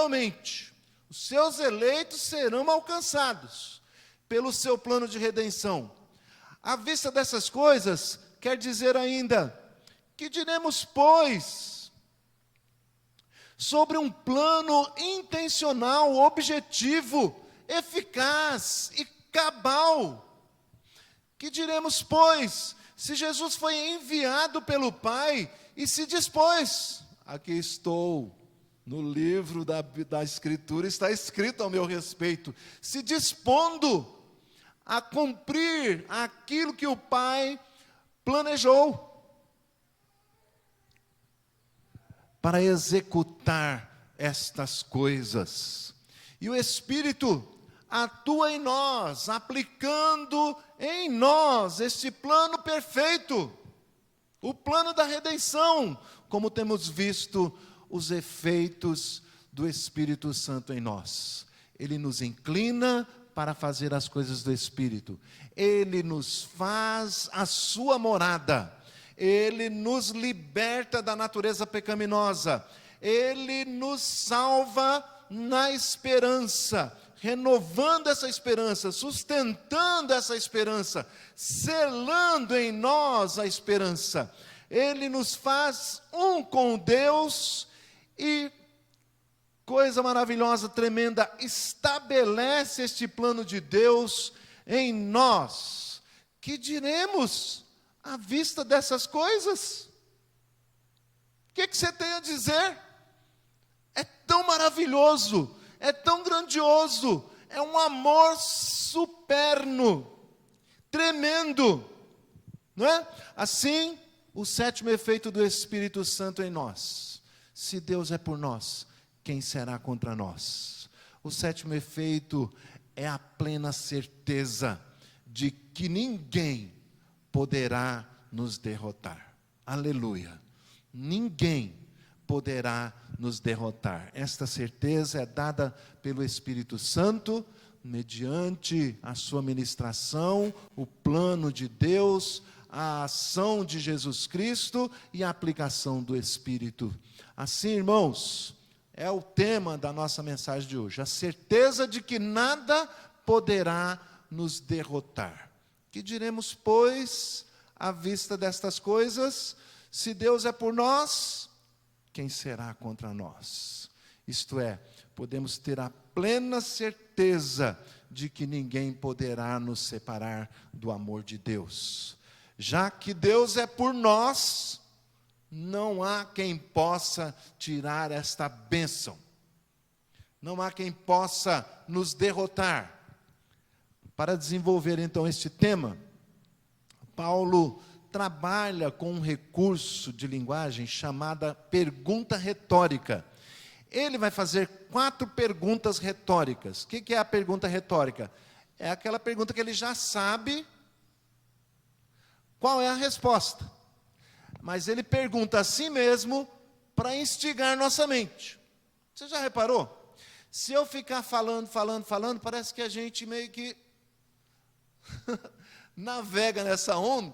inevitavelmente, os seus eleitos serão alcançados pelo seu plano de redenção. À vista dessas coisas, quer dizer ainda, que diremos, pois, sobre um plano intencional, objetivo, eficaz e cabal? Que diremos, pois, se Jesus foi enviado pelo Pai e se dispôs? Aqui estou, no livro da Escritura, está escrito ao meu respeito, se dispondo a cumprir aquilo que o Pai planejou, para executar estas coisas. E o Espírito atua em nós, aplicando em nós este plano perfeito, o plano da redenção, como temos visto os efeitos do Espírito Santo em nós. Ele nos inclina para fazer as coisas do Espírito. Ele nos faz a sua morada. Ele nos liberta da natureza pecaminosa. Ele nos salva na esperança, renovando essa esperança, sustentando essa esperança, selando em nós a esperança. Ele nos faz um com Deus e, coisa maravilhosa, tremenda, estabelece este plano de Deus em nós. Que diremos à vista dessas coisas? O que você tem a dizer? É tão maravilhoso, é tão grandioso, é um amor superno, tremendo, não é? Assim, o sétimo efeito do Espírito Santo em nós. Se Deus é por nós, quem será contra nós? O sétimo efeito é a plena certeza de que ninguém poderá nos derrotar. Aleluia. Ninguém poderá nos derrotar. Esta certeza é dada pelo Espírito Santo, mediante a sua ministração, o plano de Deus, a ação de Jesus Cristo e a aplicação do Espírito. Assim, irmãos, é o tema da nossa mensagem de hoje. A certeza de que nada poderá nos derrotar. Que diremos, pois, à vista destas coisas? Se Deus é por nós, quem será contra nós? Isto é, podemos ter a plena certeza de que ninguém poderá nos separar do amor de Deus. Já que Deus é por nós, não há quem possa tirar esta bênção. Não há quem possa nos derrotar. Para desenvolver então este tema, Paulo trabalha com um recurso de linguagem chamada pergunta retórica. Ele vai fazer 4 perguntas retóricas. O que é a pergunta retórica? É aquela pergunta que ele já sabe qual é a resposta. Mas ele pergunta a si mesmo para instigar nossa mente. Você já reparou? Se eu ficar falando, parece que a gente meio que navega nessa onda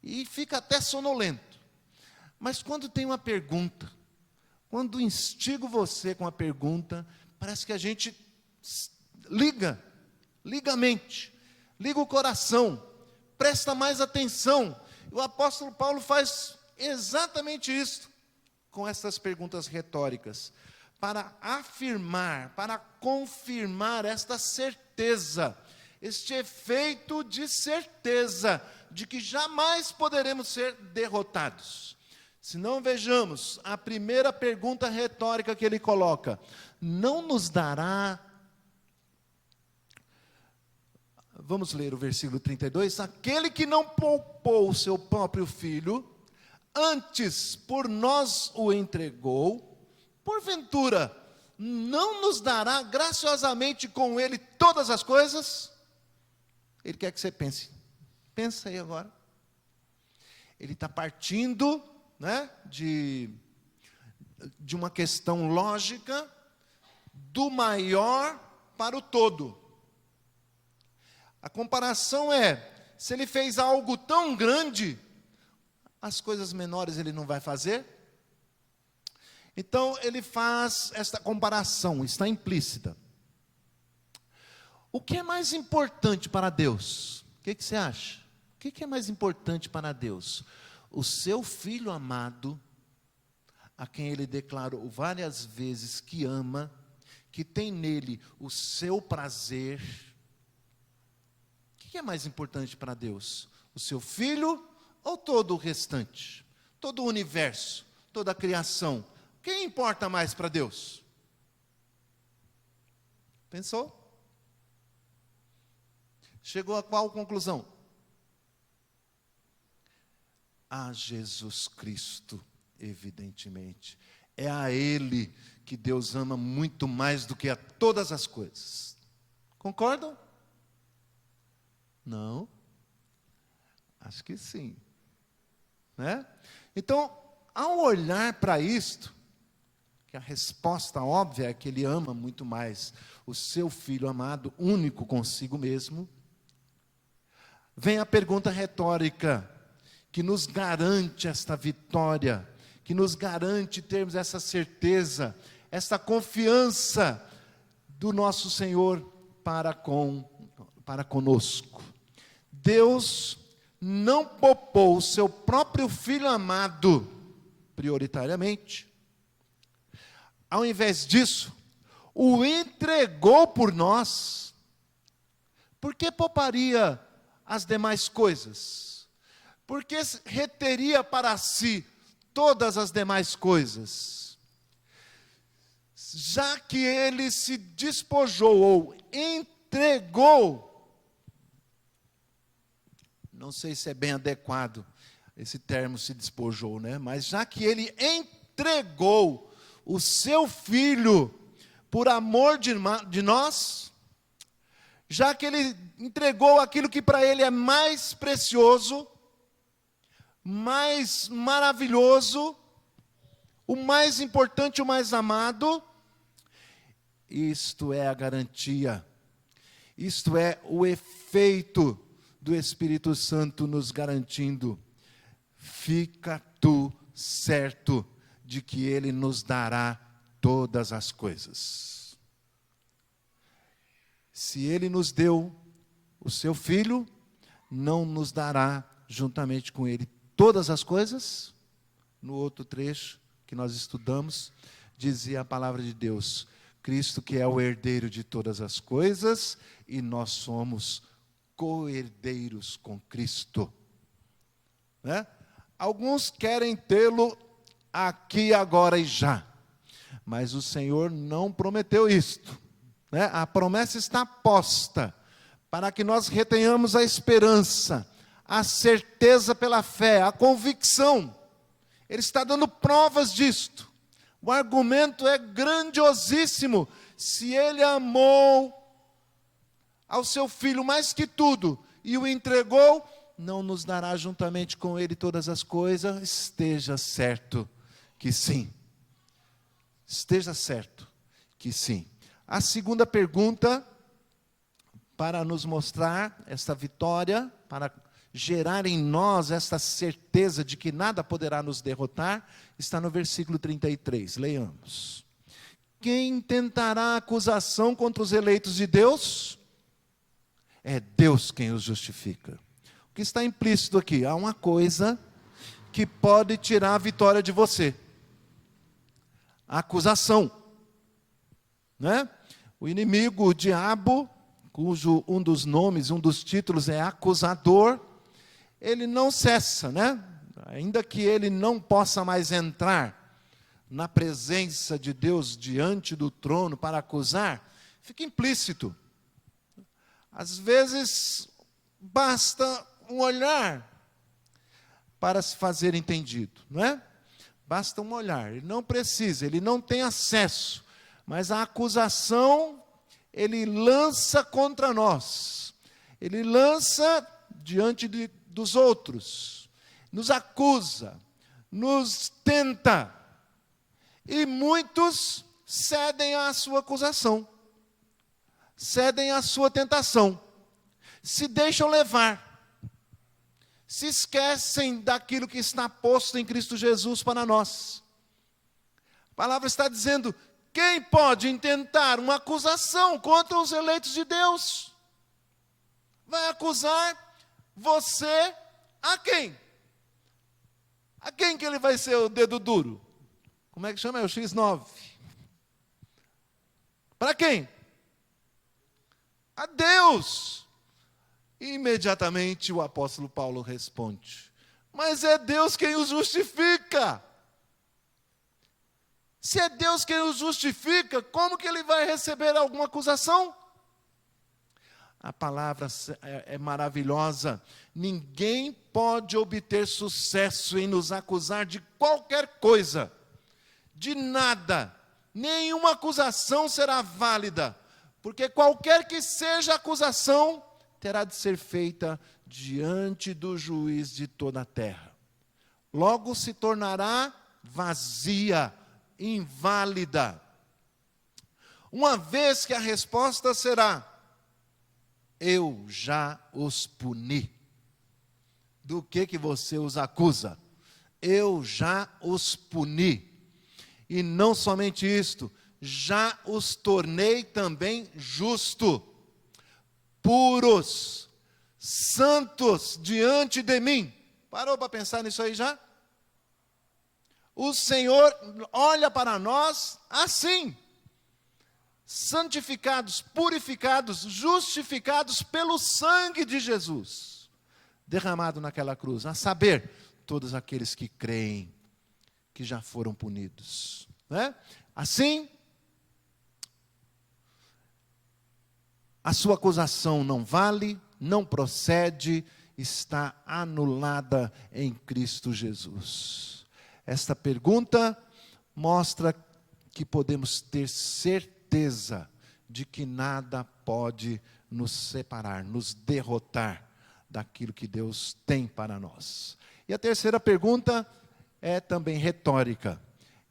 e fica até sonolento. Mas quando tem uma pergunta, quando instigo você com a pergunta, parece que a gente liga a mente, liga o coração, presta mais atenção. O apóstolo Paulo faz exatamente isso com essas perguntas retóricas, para afirmar, para confirmar esta certeza, este efeito de certeza de que jamais poderemos ser derrotados. Se não vejamos a primeira pergunta retórica que ele coloca: não nos dará... Vamos ler o versículo 32. Aquele que não poupou o seu próprio filho, antes por nós o entregou, porventura não nos dará graciosamente com ele todas as coisas? Ele quer que você pense. Pensa aí agora. Ele está partindo, né, de uma questão lógica, do maior para o todo. A comparação é, se ele fez algo tão grande, as coisas menores ele não vai fazer? Então, ele faz esta comparação, está implícita. O que é mais importante para Deus? O que você acha? O que é mais importante para Deus? O seu Filho amado, a quem Ele declarou várias vezes que ama, que tem nele o seu prazer. O que é mais importante para Deus? O seu Filho ou todo o restante? Todo o universo, toda a criação? Quem importa mais para Deus? Pensou? Chegou a qual conclusão? A Jesus Cristo, evidentemente. É a Ele que Deus ama muito mais do que a todas as coisas. Concordam? Não? Acho que sim. Né? Então, ao olhar para isto, que a resposta óbvia é que Ele ama muito mais o seu Filho amado, único consigo mesmo, vem a pergunta retórica, que nos garante esta vitória, que nos garante termos essa certeza, essa confiança do nosso Senhor para conosco. Deus não poupou o seu próprio Filho amado, prioritariamente. Ao invés disso, o entregou por nós. Por que pouparia as demais coisas? Por que reteria para si todas as demais coisas? Já que ele se despojou ou entregou, não sei se é bem adequado esse termo se despojou, né? Mas já que ele entregou o seu Filho por amor de nós, já que ele entregou aquilo que para ele é mais precioso, mais maravilhoso, o mais importante, o mais amado, isto é a garantia, isto é o efeito do Espírito Santo nos garantindo: fica tu certo de que Ele nos dará todas as coisas. Se Ele nos deu o seu Filho, não nos dará juntamente com Ele todas as coisas? No outro trecho que nós estudamos, dizia a palavra de Deus: Cristo que é o herdeiro de todas as coisas, e nós somos co-herdeiros com Cristo. Né? Alguns querem tê-lo aqui, agora e já, mas o Senhor não prometeu isto. Né? A promessa está posta, para que nós retenhamos a esperança, a certeza pela fé, a convicção. Ele está dando provas disto. O argumento é grandiosíssimo. Se Ele amou ao seu Filho mais que tudo e o entregou, não nos dará juntamente com Ele todas as coisas? Esteja certo que sim. Esteja certo que sim. A segunda pergunta, para nos mostrar esta vitória, para gerar em nós esta certeza de que nada poderá nos derrotar, está no versículo 33, leiamos. Quem tentará acusação contra os eleitos de Deus? É Deus quem os justifica. O que está implícito aqui? Há uma coisa que pode tirar a vitória de você: a acusação. Né? O inimigo, o diabo, cujo um dos nomes, um dos títulos é acusador, ele não cessa, né? Ainda que ele não possa mais entrar na presença de Deus diante do trono para acusar, fica implícito. Às vezes basta um olhar para se fazer entendido, não é? Basta um olhar, ele não precisa, ele não tem acesso, mas a acusação ele lança contra nós, ele lança diante dos outros, nos acusa, nos tenta, e muitos cedem à sua acusação, cedem à sua tentação, se deixam levar, se esquecem daquilo que está posto em Cristo Jesus para nós. A palavra está dizendo: quem pode intentar uma acusação contra os eleitos de Deus? Vai acusar você a quem? A quem que ele vai ser o dedo duro? Como é que chama? É o X9. Para quem? A Deus. E imediatamente o apóstolo Paulo responde: mas é Deus quem o justifica. Se é Deus quem o justifica, como que ele vai receber alguma acusação? A palavra é maravilhosa. Ninguém pode obter sucesso em nos acusar de qualquer coisa, de nada. Nenhuma acusação será válida, porque qualquer que seja a acusação, terá de ser feita diante do juiz de toda a terra. Logo se tornará vazia, inválida. Uma vez que a resposta será: eu já os puni. Do que você os acusa? Eu já os puni. E não somente isto, já os tornei também justo, puros, santos diante de mim. Parou para pensar nisso aí já? O Senhor olha para nós assim: santificados, purificados, justificados pelo sangue de Jesus, derramado naquela cruz, a saber, todos aqueles que creem, que já foram punidos, né? Assim, a sua acusação não vale, não procede, está anulada em Cristo Jesus. Esta pergunta mostra que podemos ter certeza de que nada pode nos separar, nos derrotar daquilo que Deus tem para nós. E a terceira pergunta é também retórica.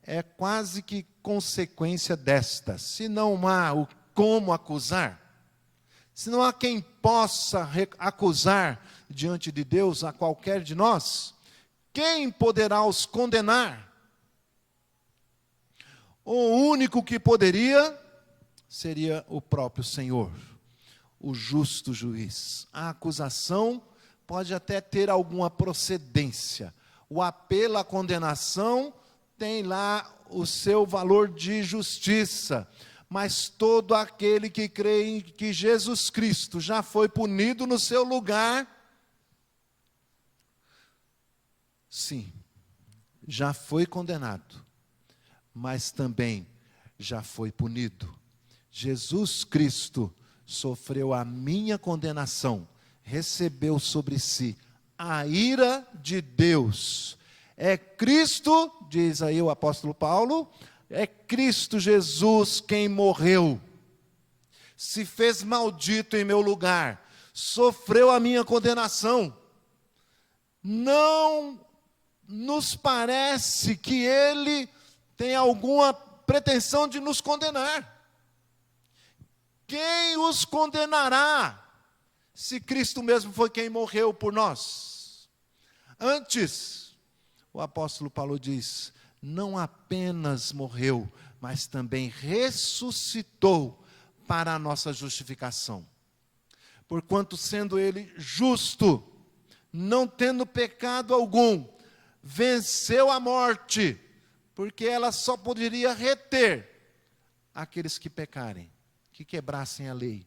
É quase que consequência desta. Se não há o como acusar, se não há quem possa acusar diante de Deus a qualquer de nós, quem poderá os condenar? O único que poderia seria o próprio Senhor, o justo juiz. A acusação pode até ter alguma procedência. O apelo à condenação tem lá o seu valor de justiça. Mas todo aquele que crê em que Jesus Cristo já foi punido no seu lugar, sim, já foi condenado, mas também já foi punido. Jesus Cristo sofreu a minha condenação, recebeu sobre si a ira de Deus. É Cristo, diz aí o apóstolo Paulo, é Cristo Jesus quem morreu, se fez maldito em meu lugar, sofreu a minha condenação. Não nos parece que Ele tem alguma pretensão de nos condenar. Quem os condenará, se Cristo mesmo foi quem morreu por nós? Antes, o apóstolo Paulo diz: não apenas morreu, mas também ressuscitou para a nossa justificação. Porquanto, sendo Ele justo, não tendo pecado algum, venceu a morte, porque ela só poderia reter aqueles que pecarem, que quebrassem a lei.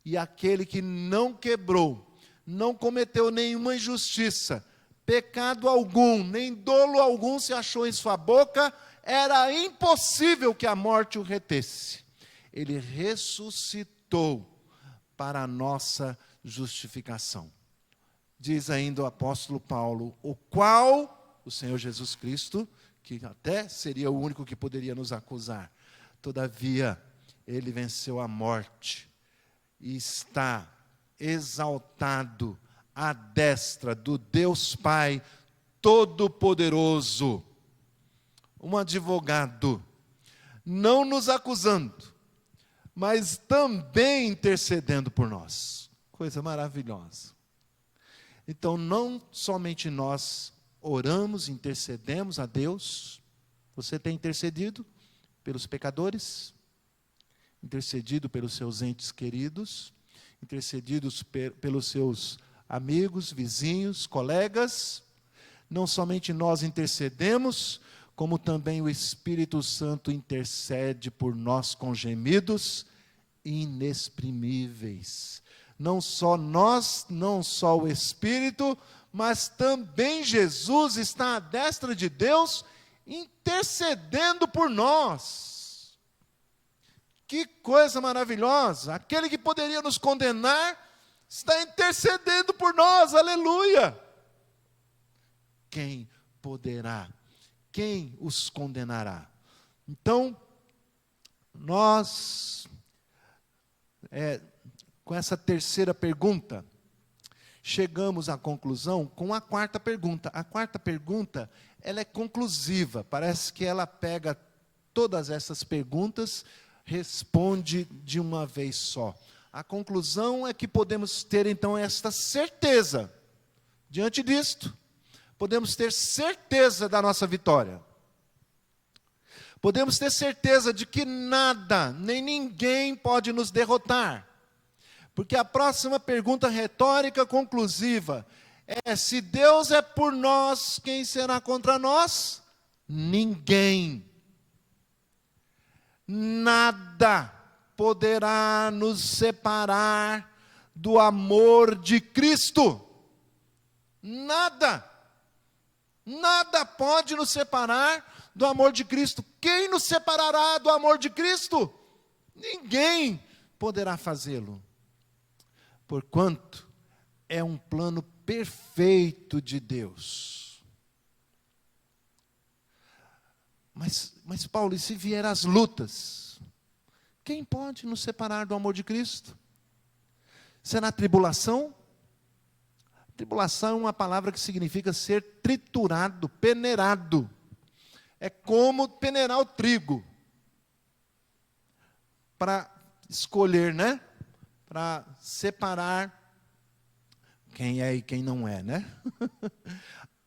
E aquele que não quebrou, não cometeu nenhuma injustiça, pecado algum, nem dolo algum se achou em sua boca, era impossível que a morte o retesse. Ele ressuscitou para a nossa justificação. Diz ainda o apóstolo Paulo, o qual, o Senhor Jesus Cristo, que até seria o único que poderia nos acusar, todavia, Ele venceu a morte e está exaltado à destra do Deus Pai Todo-Poderoso, um advogado, não nos acusando, mas também intercedendo por nós. Coisa maravilhosa. Então, não somente nós oramos, intercedemos a Deus, Você tem intercedido pelos pecadores, intercedido pelos seus entes queridos, intercedidos pelos seus amigos, vizinhos, colegas. Não somente nós intercedemos, como também o Espírito Santo intercede por nós com gemidos inexprimíveis. Não só nós, não só o Espírito, mas também Jesus está à destra de Deus, intercedendo por nós. Que coisa maravilhosa! Aquele que poderia nos condenar, está intercedendo por nós, aleluia! Quem poderá? Quem os condenará? Então, nós, com essa terceira pergunta, chegamos à conclusão com a quarta pergunta. A quarta pergunta, ela é conclusiva, parece que ela pega todas essas perguntas, responde de uma vez só. A conclusão é que podemos ter então esta certeza, diante disto, podemos ter certeza da nossa vitória. Podemos ter certeza de que nada, nem ninguém pode nos derrotar. Porque a próxima pergunta retórica conclusiva é: se Deus é por nós, quem será contra nós? Ninguém. Nada poderá nos separar do amor de Cristo. Nada. Nada pode nos separar do amor de Cristo. Quem nos separará do amor de Cristo? Ninguém poderá fazê-lo. Porquanto é um plano perfeito de Deus. Mas Paulo, e se vier as lutas? Quem pode nos separar do amor de Cristo? Será a tribulação? Tribulação é uma palavra que significa ser triturado, peneirado. É como peneirar o trigo. Para escolher, né? Para separar quem é e quem não é, né?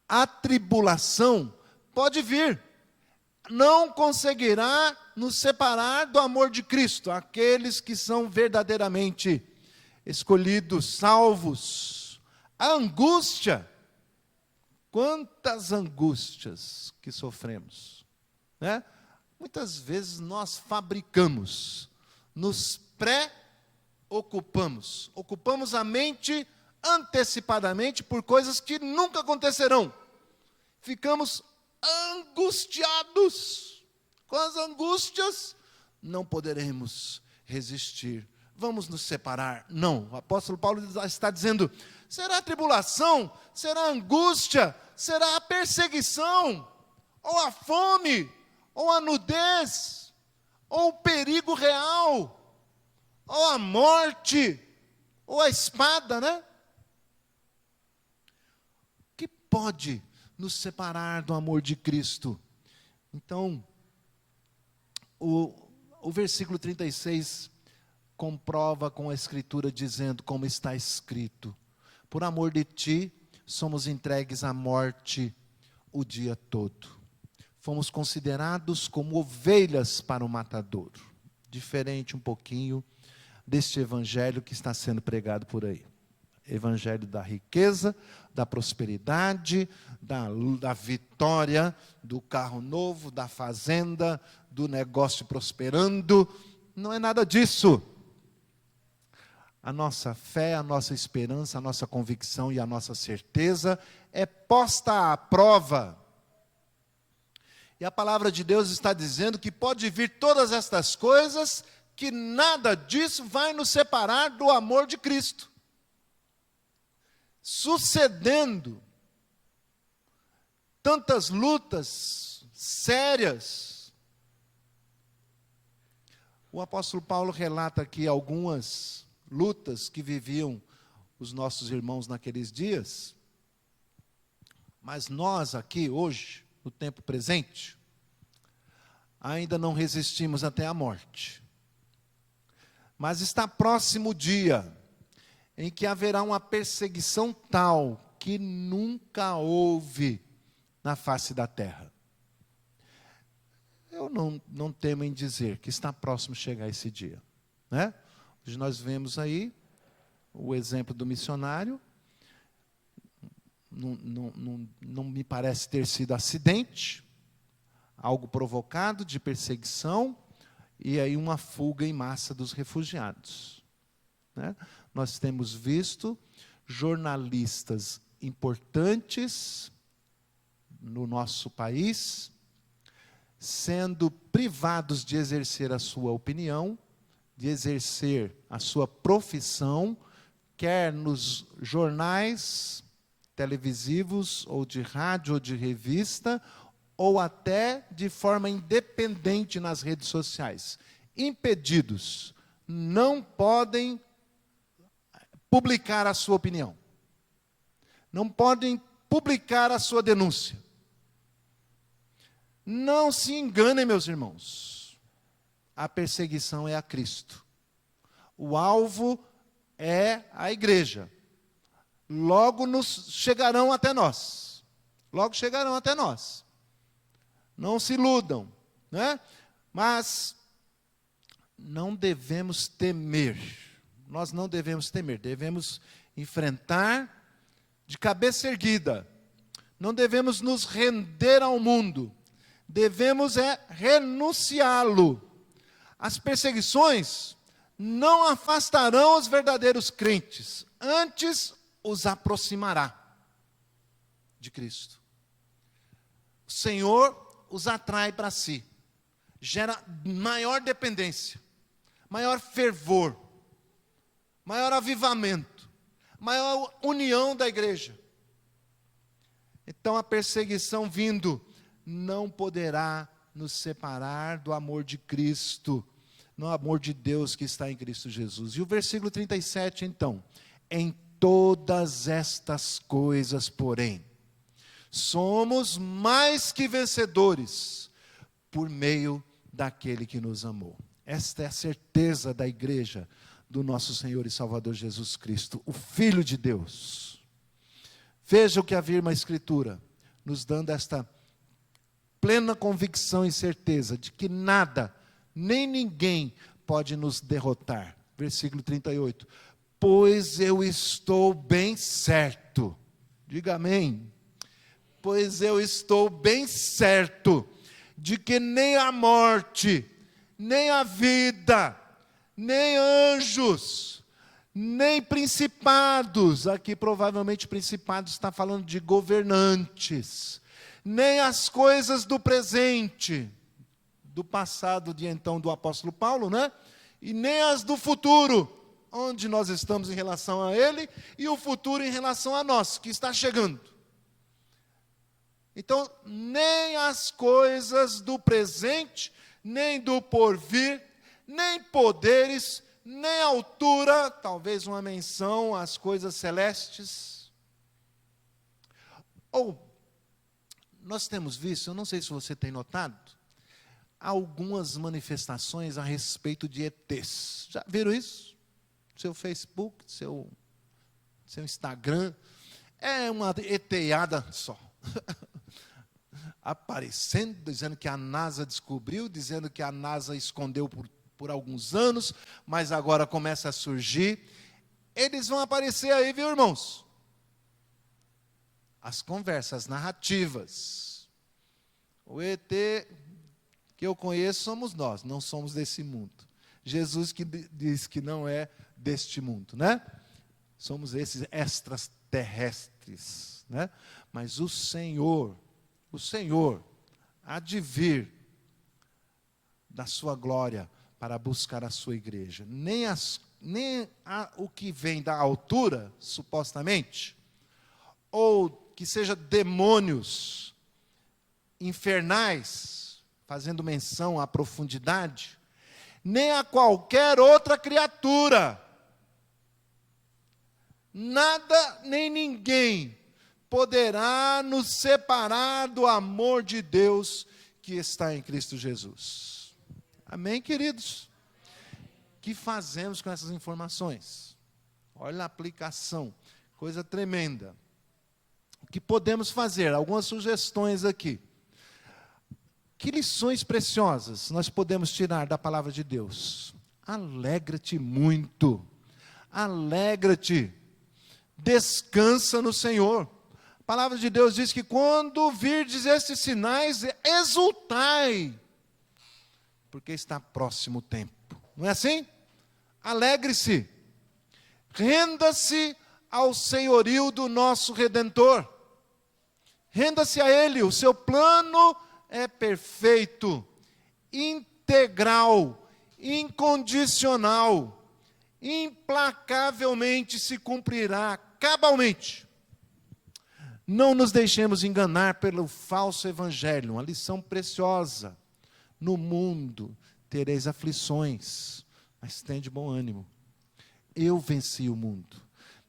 A tribulação pode vir. Não conseguirá nos separar do amor de Cristo. Aqueles que são verdadeiramente escolhidos, salvos. A angústia, quantas angústias que sofremos, né? Muitas vezes nós fabricamos, nos pré-ocupamos, ocupamos a mente antecipadamente por coisas que nunca acontecerão. Ficamos angustiados, com as angústias não poderemos resistir. Vamos nos separar? Não, o apóstolo Paulo está dizendo: será a tribulação, será a angústia, será a perseguição, ou a fome, ou a nudez, ou o perigo real, ou a morte, ou a espada, né? O que pode nos separar do amor de Cristo? Então, o versículo 36 comprova com a Escritura dizendo, como está escrito: por amor de ti, somos entregues à morte o dia todo. Fomos considerados como ovelhas para o matadouro. Diferente um pouquinho deste evangelho que está sendo pregado por aí. Evangelho da riqueza, da prosperidade, da vitória, do carro novo, da fazenda, do negócio prosperando. Não é nada disso. A nossa fé, a nossa esperança, a nossa convicção e a nossa certeza é posta à prova. E a palavra de Deus está dizendo que pode vir todas estas coisas, que nada disso vai nos separar do amor de Cristo. Sucedendo tantas lutas sérias, o apóstolo Paulo relata aqui algumas lutas que viviam os nossos irmãos naqueles dias, mas nós aqui hoje, no tempo presente, ainda não resistimos até a morte. Mas está próximo o dia em que haverá uma perseguição tal que nunca houve na face da terra. eu não temo em dizer que está próximo chegar esse dia, né? Hoje nós vemos aí o exemplo do missionário, não me parece ter sido acidente, algo provocado de perseguição, e aí uma fuga em massa dos refugiados, né? Nós temos visto jornalistas importantes no nosso país sendo privados de exercer a sua opinião, de exercer a sua profissão, quer nos jornais televisivos, ou de rádio, ou de revista, ou até de forma independente nas redes sociais. Impedidos, não podem publicar a sua opinião. Não podem publicar a sua denúncia. Não se enganem, meus irmãos. A perseguição é a Cristo. O alvo é a igreja. Logo chegarão até nós. Logo chegarão até nós. Não se iludam, né? Mas não devemos temer. Nós não devemos temer. Devemos enfrentar de cabeça erguida. Não devemos nos render ao mundo. Devemos renunciá-lo. As perseguições não afastarão os verdadeiros crentes, antes os aproximará de Cristo. O Senhor os atrai para si, gera maior dependência, maior fervor, maior avivamento, maior união da igreja. Então a perseguição vindo não poderá nos separar do amor de Cristo, no amor de Deus que está em Cristo Jesus. E o versículo 37, então: em todas estas coisas, porém, somos mais que vencedores, por meio daquele que nos amou. Esta é a certeza da igreja do nosso Senhor e Salvador Jesus Cristo, o Filho de Deus. Veja o que afirma a Escritura, nos dando esta plena convicção e certeza de que nada, nem ninguém pode nos derrotar. Versículo 38. Pois eu estou bem certo. Diga amém. Pois eu estou bem certo de que nem a morte, nem a vida, nem anjos, nem principados, aqui provavelmente principados está falando de governantes, nem as coisas do presente, do passado de então do apóstolo Paulo, né? E nem as do futuro, onde nós estamos em relação a ele, e o futuro em relação a nós, que está chegando. Então, nem as coisas do presente, nem do porvir, nem poderes, nem altura, talvez uma menção às coisas celestes. Ou, nós temos visto, eu não sei se você tem notado, algumas manifestações a respeito de ETs. Já viram isso? Seu Facebook, seu Instagram, é uma ETiada só. Aparecendo, dizendo que a NASA descobriu, dizendo que a NASA escondeu por alguns anos, mas agora começa a surgir. Eles vão aparecer aí, viu, irmãos? As conversas, as narrativas. O ET que eu conheço somos nós, não somos desse mundo. Jesus que diz que não é deste mundo, né? Somos esses extraterrestres, né? Mas o Senhor há de vir da sua glória para buscar a sua igreja. Nem o que vem da altura, supostamente, ou que seja demônios infernais, fazendo menção à profundidade, nem a qualquer outra criatura. Nada nem ninguém poderá nos separar do amor de Deus que está em Cristo Jesus. Amém, queridos? O que fazemos com essas informações? Olha a aplicação, coisa tremenda. O que podemos fazer? Algumas sugestões aqui. Que lições preciosas nós podemos tirar da palavra de Deus? Alegra-te muito, alegra-te, descansa no Senhor. A palavra de Deus diz que quando virdes estes sinais, exultai, porque está próximo o tempo. Não é assim? Alegre-se, renda-se ao senhorio do nosso Redentor, renda-se a Ele. O seu plano é perfeito, integral, incondicional, implacavelmente se cumprirá cabalmente. Não nos deixemos enganar pelo falso evangelho, uma lição preciosa. No mundo tereis aflições, mas tende bom ânimo. Eu venci o mundo.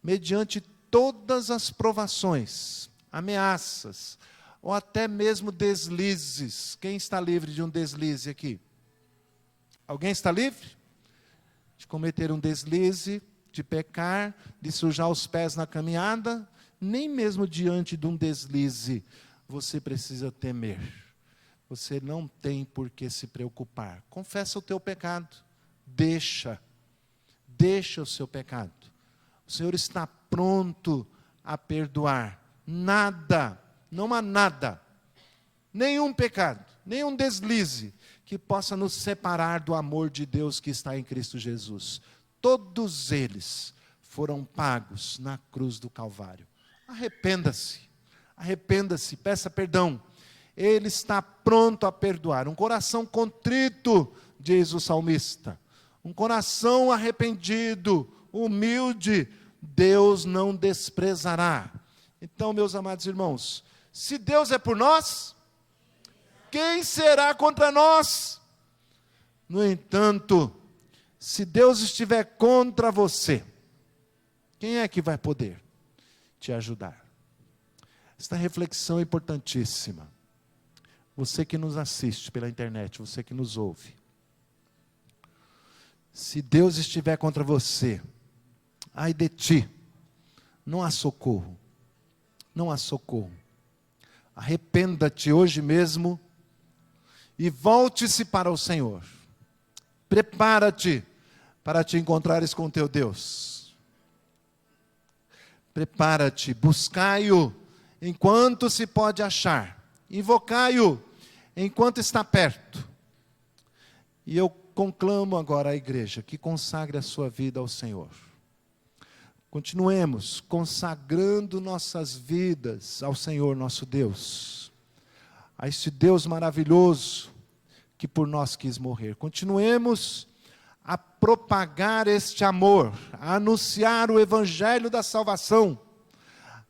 Mediante todas as provações, ameaças, ou até mesmo deslizes. Quem está livre de um deslize aqui? Alguém está livre? De cometer um deslize, de pecar, de sujar os pés na caminhada? Nem mesmo diante de um deslize você precisa temer. Você não tem por que se preocupar. Confessa o teu pecado. Deixa o seu pecado. O Senhor está pronto a perdoar. Nada, não há nada, nenhum pecado, nenhum deslize que possa nos separar do amor de Deus que está em Cristo Jesus. Todos eles foram pagos na cruz do Calvário. Arrependa-se, peça perdão. Ele está pronto a perdoar. Um coração contrito, diz o salmista, um coração arrependido, humilde, Deus não desprezará. Então, meus amados irmãos, se Deus é por nós, quem será contra nós? No entanto, se Deus estiver contra você, quem é que vai poder te ajudar? Esta reflexão é importantíssima. Você que nos assiste pela internet, você que nos ouve. Se Deus estiver contra você, ai de ti, não há socorro. Não há socorro. Arrependa-te hoje mesmo e volte-se para o Senhor. Prepara-te para te encontrares com teu Deus. Prepara-te, buscai-o enquanto se pode achar. Invocai-o enquanto está perto. E eu conclamo agora à igreja que consagre a sua vida ao Senhor. Continuemos consagrando nossas vidas ao Senhor nosso Deus, a este Deus maravilhoso que por nós quis morrer. Continuemos a propagar este amor, a anunciar o evangelho da salvação,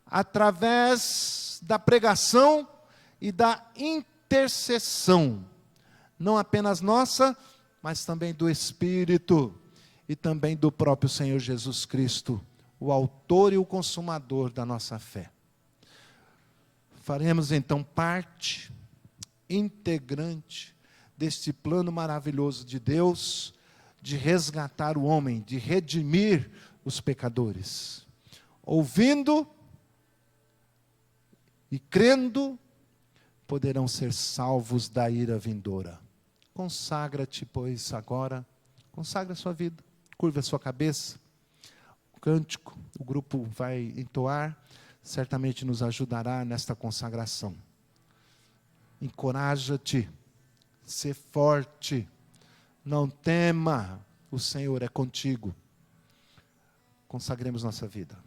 através da pregação e da intercessão, não apenas nossa, mas também do Espírito e também do próprio Senhor Jesus Cristo, o autor e o consumador da nossa fé. Faremos então parte integrante deste plano maravilhoso de Deus, de resgatar o homem, de redimir os pecadores. Ouvindo e crendo, poderão ser salvos da ira vindoura. Consagra-te, pois, agora, consagra a sua vida, curva a sua cabeça. O cântico, o grupo vai entoar, certamente nos ajudará nesta consagração. Encoraja-te, sê forte, não tema, o Senhor é contigo. Consagremos nossa vida.